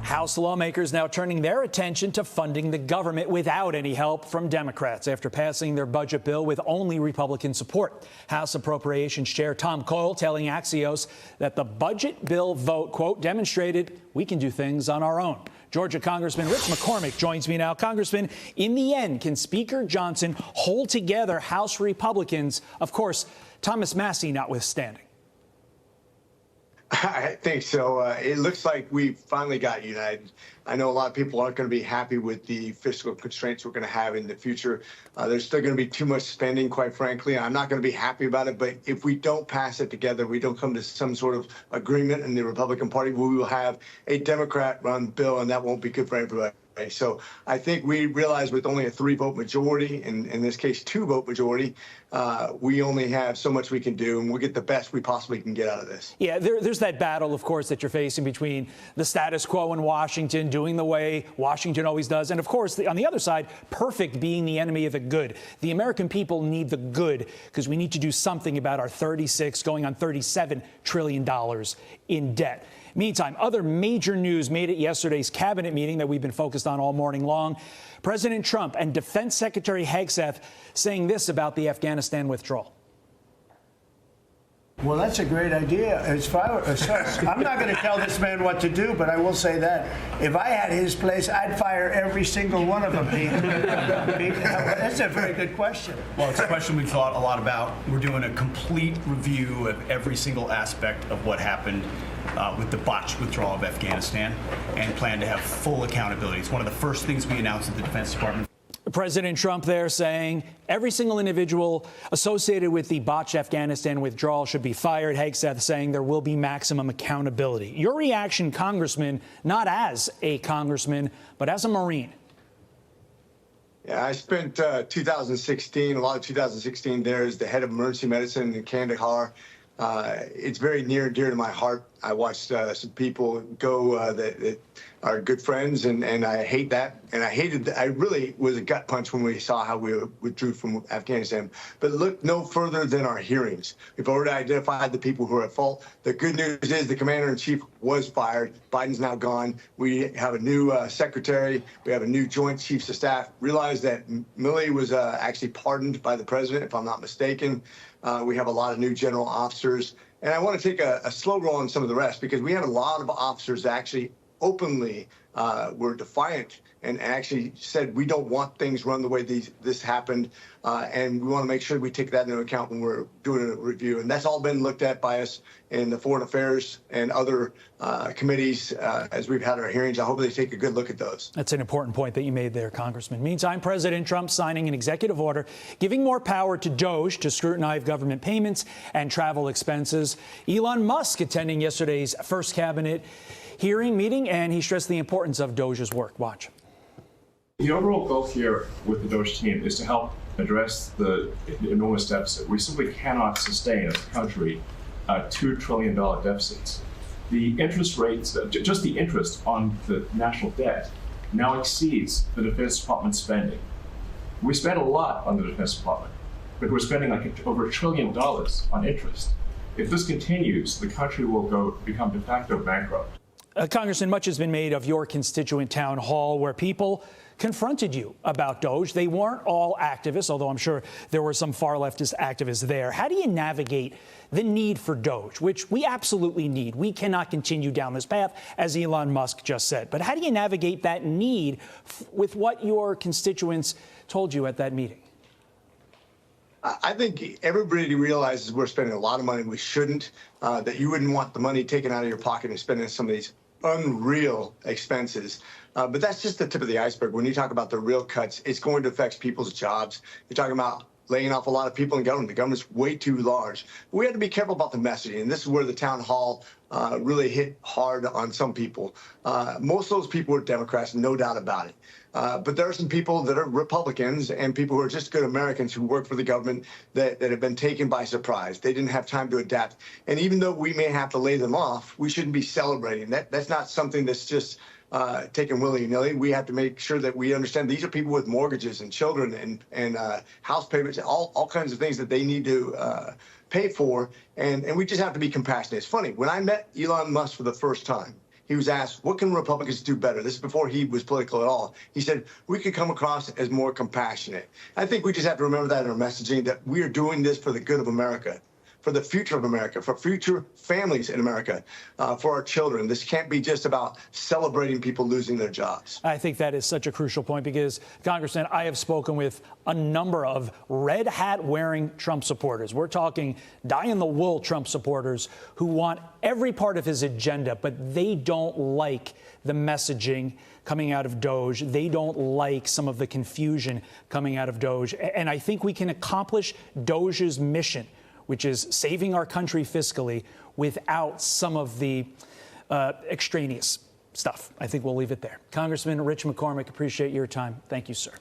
House lawmakers now turning their attention to funding the government without any help from Democrats after passing their budget bill with only Republican support. House Appropriations Chair Tom Cole telling Axios that the budget bill vote, quote, demonstrated we can do things on our own. Georgia Congressman Rich McCormick joins me now. Congressman, in the end, can Speaker Johnson hold together House Republicans? Of course, Thomas Massie notwithstanding. I think so. It looks like we finally got united. I know a lot of people aren't going to be happy with the fiscal constraints we're going to have in the future. There's still going to be too much spending, quite frankly. I'm not going to be happy about it. But if we don't pass it together, we don't come to some sort of agreement in the Republican Party, we will have a Democrat-run bill, and that won't be good for everybody. So I think we realize with only a 3-vote majority, in this case 2-vote majority, we only have so much we can do, and we'll get the best we possibly can get out of this. Yeah, there's that battle, of course, that you're facing between the status quo in Washington, doing the way Washington always does, and, of course, on the other side, perfect being the enemy of the good. The American people need the good because we need to do something about our $36 going on $37 trillion in debt. Meantime, other major news made at yesterday's cabinet meeting that we've been focused on all morning long. President Trump and Defense Secretary Hegseth saying this about the Afghanistan withdrawal. Well, that's a great idea. I'm not going to tell this man what to do, but I will say that if I had his place, I'd fire every single one of them, Pete. That's a very good question. Well, it's a question we've thought a lot about. We're doing a complete review of every single aspect of what happened with the botched withdrawal of Afghanistan and plan to have full accountability. It's one of the first things we announced at the Defense Department. President Trump there saying every single individual associated with the botched Afghanistan withdrawal should be fired. Hegseth saying there will be maximum accountability. Your reaction, Congressman, not as a congressman, but as a Marine. Yeah, I spent 2016, a lot of 2016 there as the head of emergency medicine in Kandahar. It's very near and dear to my heart. I watched some people go that are good friends, and I hate that. And I really was a gut punch when we saw how we withdrew from Afghanistan. But look no further than our hearings. We've already identified the people who are at fault. The good news is the commander-in-chief was fired. Biden's now gone. We have a new secretary. We have a new joint chiefs of staff. Realize that Milley was actually pardoned by the president, if I'm not mistaken. We have a lot of new general officers. And I want to take a slow roll on some of the rest, because we had a lot of officers that actually openly were defiant and actually said we don't want things run the way this happened. And we want to make sure we take that into account when we're doing a review. And that's all been looked at by us in the Foreign Affairs and other committees as we've had our hearings. I hope they take a good look at those. That's an important point that you made there, Congressman. Meantime, President Trump signing an executive order giving more power to DOGE to scrutinize government payments and travel expenses. Elon Musk attending yesterday's first cabinet meeting, and he stressed the importance of DOGE's work. Watch. The overall goal here with the DOGE team is to help address the enormous deficit. We simply cannot sustain as a country $2 trillion deficits. The interest rates, just the interest on the national debt, now exceeds the Defense Department spending. We spend a lot on the Defense Department, but we're spending like over $1 trillion on interest. If this continues, the country will become de facto bankrupt. Congressman, much has been made of your constituent town hall where people confronted you about DOGE. They weren't all activists, although I'm sure there were some far leftist activists there. How do you navigate the need for DOGE, which we absolutely need? We cannot continue down this path, as Elon Musk just said. But how do you navigate that need with what your constituents told you at that meeting? I think everybody realizes we're spending a lot of money we shouldn't, that you wouldn't want the money taken out of your pocket and spending some of these unreal expenses. But that's just the tip of the iceberg. When you talk about the real cuts, it's going to affect people's jobs. You're talking about laying off a lot of people in government. The government's way too large. We have to be careful about the messaging, and this is where the town hall really hit hard on some people. Most of those people are Democrats, no doubt about it. But there are some people that are Republicans and people who are just good Americans who work for the government that have been taken by surprise. They didn't have time to adapt. And even though we may have to lay them off, we shouldn't be celebrating. That's not something that's just taken willy-nilly. We have to make sure that we understand these are people with mortgages and children and house payments, all kinds of things that they need to pay for. And we just have to be compassionate. It's funny, when I met Elon Musk for the first time, he was asked, what can Republicans do better? This is before he was political at all. He said, we could come across as more compassionate. I think we just have to remember that in our messaging, that we are doing this for the good of America, for the future of America, for future families in America, for our children. This can't be just about celebrating people losing their jobs. I think that is such a crucial point because, Congressman, I have spoken with a number of red hat wearing Trump supporters. We're talking die-in-the-wool Trump supporters who want every part of his agenda, but they don't like the messaging coming out of DOGE. They don't like some of the confusion coming out of DOGE. And I think we can accomplish DOGE's mission, which is saving our country fiscally, without some of the extraneous stuff. I think we'll leave it there. Congressman Rich McCormick, appreciate your time. Thank you, sir.